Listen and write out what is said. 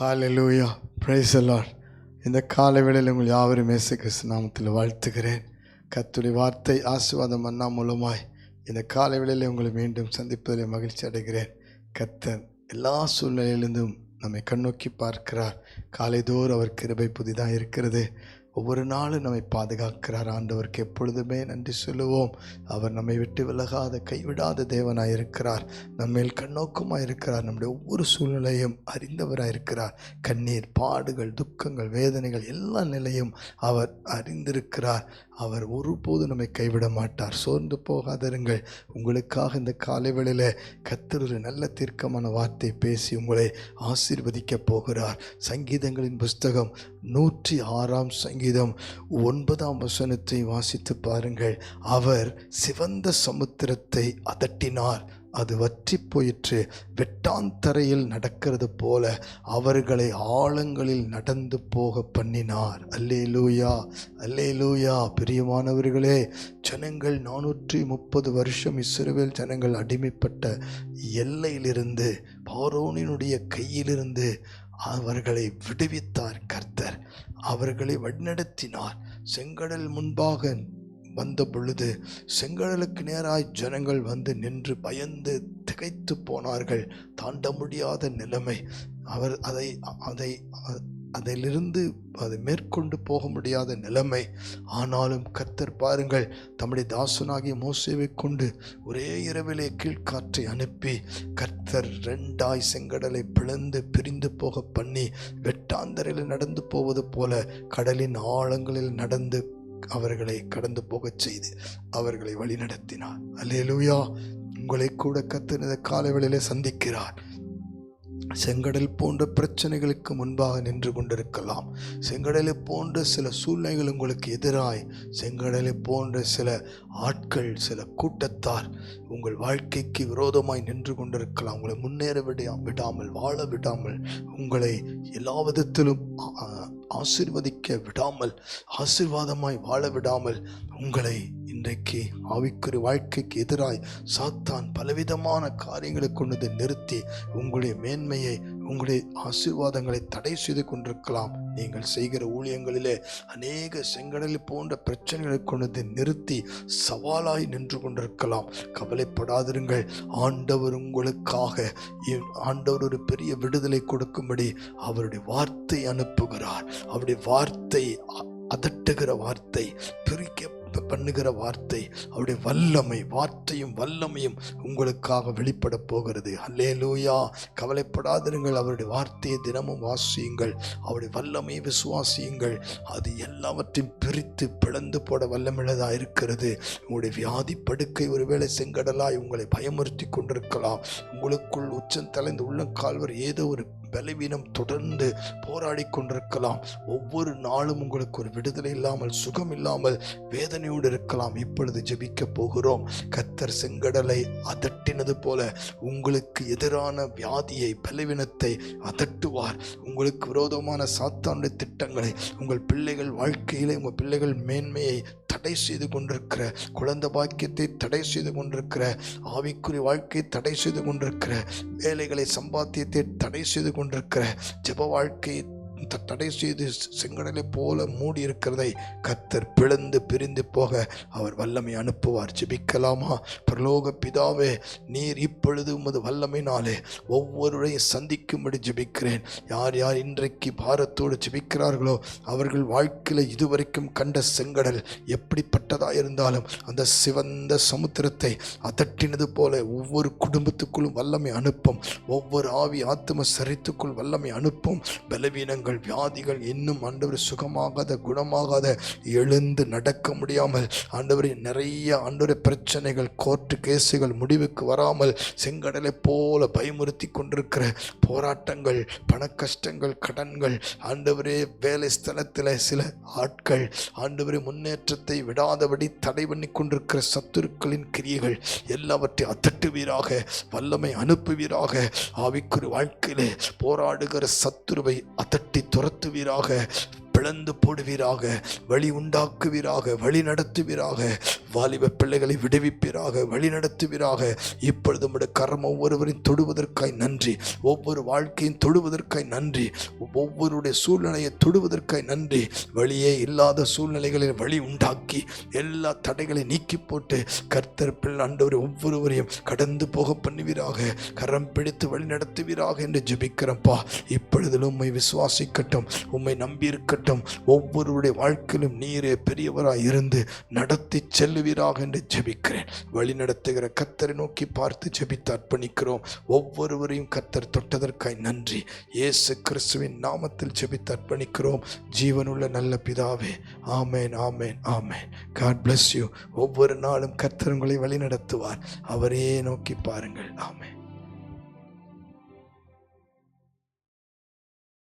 Hallelujah, praise the Lord. இந்த காலை வேளையில் உங்கள் யாவரும் இயேசு கிறிஸ்து நாமத்தில் வாழ்த்துகிறேன். கர்த்தருடைய வார்த்தை ஆசீர்வாதம் மன்னா மூலமாய் இந்த காலை வேளையில் உங்களை மீண்டும் சந்திப்பதில் மகிழ்ச்சி அடைகிறேன். கர்த்தர் எல்லா சூழ்நிலையிலிருந்தும் நம்மை கண்ணோக்கி பார்க்கிறார். காலைதோறும் அவர் கிருபை புதிதாக இருக்கிறது. ஒவ்வொரு நாளும் நம்மை பாதுகாக்கிறார். ஆண்டவருக்கு எப்பொழுதுமே நன்றி சொல்லுவோம். அவர் நம்மை விட்டு விலகாத கைவிடாத தேவனாக இருக்கிறார். நம்மேல் கண்ணோக்கமாக இருக்கிறார். நம்முடைய ஒவ்வொரு சூழ்நிலையும் அறிந்தவராக இருக்கிறார். கண்ணீர், பாடுகள், துக்கங்கள், வேதனைகள் எல்லா நிலையும் அவர் அறிந்திருக்கிறார். அவர் ஒருபோதும் நம்மை கைவிட மாட்டார். சோர்ந்து போகாதிருங்கள். உங்களுக்காக இந்த காலை வேளையில் கர்த்தர் ஒரு நல்ல தீர்க்கமான வார்த்தை பேசி உங்களை ஆசீர்வதிக்கப் போகிறார். சங்கீதங்களின் புஸ்தகம் 106 சங்கீதம் 9 வாசித்து பாருங்கள். அவர் சிவந்த சமுத்திரத்தை அதட்டினார், அது வற்றி போயிற்று. வெட்டாந்தரையில் நடக்கிறது போல அவர்களை ஆழங்களில் நடந்து போக பண்ணினார். அல்லேலூயா, அல்லேலூயா. பிரியமானவர்களே, ஜனங்கள் 430 வருஷம் இஸ்ரவேல் ஜனங்கள் அடிமைப்பட்ட எல்லையிலிருந்து, பார்வோனினுடைய கையிலிருந்து அவர்களை விடுவித்தார். கர்த்தர் அவர்களை வழிநடத்தினார். செங்கடல் முன்பாக வந்த பொழுது செங்கடலுக்கு நேராய் ஜனங்கள் வந்து நின்று பயந்து திகைத்து போனார்கள். தாண்ட முடியாத நிலைமை. அவர் அதிலிருந்து அதை மேற்கொண்டு போக முடியாத நிலைமை. ஆனாலும் கர்த்தர் பாருங்கள், தம்முடைய தாசனாகிய மோசேவை கொண்டு ஒரே இரவிலே கீழ்காற்றை அனுப்பி கர்த்தர் 2 செங்கடலை பிளந்து பிரிந்து போக பண்ணி வெட்டாந்தரையில் நடந்து போவது போல கடலின் ஆழங்களில் நடந்து அவர்களை கடந்து போகச் செய்து அவர்களை வழி நடத்தினார். அல்லேலூயா. உங்களை கூட கர்த்தர் இந்த காலை வேளையிலே சந்திக்கிறார். செங்கடல் போன்ற பிரச்சனைகளுக்கு முன்பாக நின்று கொண்டிருக்கலாம். செங்கடலை போன்ற சில சூழ்நிலைகள் உங்களுக்கு எதிராய், செங்கடலை போன்ற சில ஆட்கள், சில கூட்டத்தார் உங்கள் வாழ்க்கைக்கு விரோதமாய் நின்று கொண்டிருக்கலாம். உங்களை முன்னேற விடாமல், வாழ விடாமல், உங்களை எல்லா விதத்திலும் ஆசீர்வதிக்க விடாமல், ஆசீர்வாதமாய் வாழ விடாமல் உங்களை இன்றைக்கு ஆவிக்குரிய வாழ்க்கைக்கு எதிராய் சாத்தான் பலவிதமான காரியங்களை கொண்டு நிறுத்தி உங்களுடைய மேன்மையை, உங்களுடைய ஆசீர்வாதங்களை தடை செய்து கொண்டிருக்கலாம். நீங்கள் செய்கிற ஊழியங்களிலே அநேக செங்கடலை போன்ற பிரச்சனைகளை கொண்டு நிறுத்தி சவாலாய் நின்று கொண்டிருக்கலாம். கவலைப்படாதிருங்கள். ஆண்டவர் உங்களுக்காக, ஆண்டவர் ஒரு பெரிய விடுதலை கொடுக்கும்படி அவருடைய வார்த்தை அனுப்புகிறார். அவருடைய வார்த்தை அதட்டுகிற வார்த்தை, பிரிக்க பண்ணுகிற வார்த்தை, அவருடைய வல்லமை, வார்த்தையும் வல்லமையும் உங்களுக்காக வெளிப்பட போகிறது. அல்லேலூயா. கவலைப்படாதிருங்கள். அவருடைய வார்த்தையை தினமும் வாசியுங்கள். அவருடைய வல்லமையை விசுவாசியுங்கள். அது எல்லாவற்றையும் பிரித்து பிளந்து போட வல்லமிழதாக இருக்கிறது. உங்களுடைய வியாதி படுக்கை ஒருவேளை செங்கடலாய் உங்களை பயமுறுத்தி கொண்டிருக்கலாம். உங்களுக்குள் உச்சம் தலைந்து உள்ளங்கால்வர் ஏதோ ஒரு பலவீனம் தொடர்ந்து போராடி கொண்டிருக்கலாம். ஒவ்வொரு நாளும் உங்களுக்கு ஒரு விடுதலை இல்லாமல், சுகம் இல்லாமல், வேதனையோடு இருக்கலாம். இப்பொழுது ஜெபிக்க போகிறோம். கர்த்தர் செங்கடலை அதட்டினது போல உங்களுக்கு எதிரான வியாதியை, பலவீனத்தை அதட்டுவார். உங்களுக்கு விரோதமான சாத்தானுடைய திட்டங்களை, உங்கள் பிள்ளைகள் வாழ்க்கையிலே, உங்கள் பிள்ளைகள் மேன்மையை தடை செய்து கொண்டிருக்கிற, குழந்தை பாக்கியத்தை தடை செய்து கொண்டிருக்கிற, ஆவிக்குரிய வாழ்க்கையை தடை செய்து கொண்டிருக்கிற, வேலைகளை, சம்பாத்தியத்தை தடை செய்து கொண்டிருக்கிற, ஜெப வாழ்க்கையை தடை செய்து செங்கடலை போல மூடி இருக்கிறதை கர்த்தர் பிளந்து பிரிந்து போக அவர் வல்லமை அனுப்புவார். ஜெபிக்கலாமா? பரலோக பிதாவே, நீர் இப்பொழுது உமது வல்லமையினாலே ஒவ்வொருவரையும் சந்திக்கும்படி ஜெபிக்கிறேன். யார் யார் இன்றைக்கு பாரத்தோடு ஜெபிக்கிறார்களோ அவர்கள் வாழ்க்கையில் இதுவரைக்கும் கண்ட செங்கடல் எப்படிப்பட்டதாக இருந்தாலும் அந்த சிவந்த சமுத்திரத்தை அதட்டினது போல ஒவ்வொரு குடும்பத்துக்குள்ளும் வல்லமை அனுப்பும். ஒவ்வொரு ஆவி ஆத்தும சரித்துக்குள் வல்லமை அனுப்பும். பலவீனங்கள், வியாதிகள் இன்னும் ஆண்டவர் சுகமாகாத, குணமாகாத, எழுந்து நடக்க முடியாமல், ஆண்டவர் நிறைய ஆண்டவர் பிரச்சனைகள், கோர்ட்டு கேசுகள் முடிவுக்கு வராமல் செங்கடலை போல பயமுறுத்தி கொண்டிருக்கிற போராட்டங்கள், பண கஷ்டங்கள், கடன்கள், ஆண்டவரே வேலை ஸ்தலத்தில் சில ஆட்கள் ஆண்டவரே முன்னேற்றத்தை விடாதபடி தடை பண்ணி கொண்டிருக்கிற சத்துருக்களின் கிரியைகள் எல்லாவற்றையும் அதட்டுவீராக, வல்லமை அனுப்புவீராக. ஆவிக்குரிய வாழ்க்கையிலே போராடுகிற சத்துருவை அதட்டி துரத்துவீராக. பிளந்து போடுவீராக, வழி உண்டாக்குவீராக, வழி நடத்துவீராக. வாலிப பிள்ளைகளை விடுவிப்பீராக, வழி நடத்துவீராக. இப்பொழுது உம்முடைய கரம் ஒவ்வொருவரையும் தொடுவதற்காய் நன்றி. ஒவ்வொரு வாழ்க்கையும் தொடுவதற்காய் நன்றி. ஒவ்வொருடைய சூழ்நிலையை தொடுவதற்காய் நன்றி. வழியே இல்லாத சூழ்நிலைகளில் வழி உண்டாக்கி எல்லா தடைகளை நீக்கி போட்டு கர்த்தர் ஆண்டவரை ஒவ்வொருவரையும் கடந்து போக பண்ணுவீராக, கரம் பிடித்து வழி நடத்துவீராக என்று ஜெபிக்கிறப்பா. இப்பொழுதிலும் உம்மை விசுவாசிக்கட்டும், உம்மை நம்பியிருக்கட்டும். ஒவ்வொருவருடைய வாழ்க்கையிலும் நீரே பெரியவராய் இருந்து நடத்தி செல்லுவீராக என்று ஜெபிக்கிறேன். வழி நடத்துகிற கர்த்தரை நோக்கி பார்த்து ஜெபித்து அர்ப்பணிக்கிறோம். ஒவ்வொருவரையும் கர்த்தர் தொட்டதற்காய் நன்றி. இயேசு கிறிஸ்துவின் நாமத்தில் ஜெபித்து அர்ப்பணிக்கிறோம் ஜீவனுள்ள நல்ல பிதாவே. ஆமேன், ஆமேன், ஆமேன். God bless you. ஒவ்வொரு நாளும் கர்த்தர் உங்களை வழி நடத்துவார். அவரே நோக்கி பாருங்கள். ஆமேன்.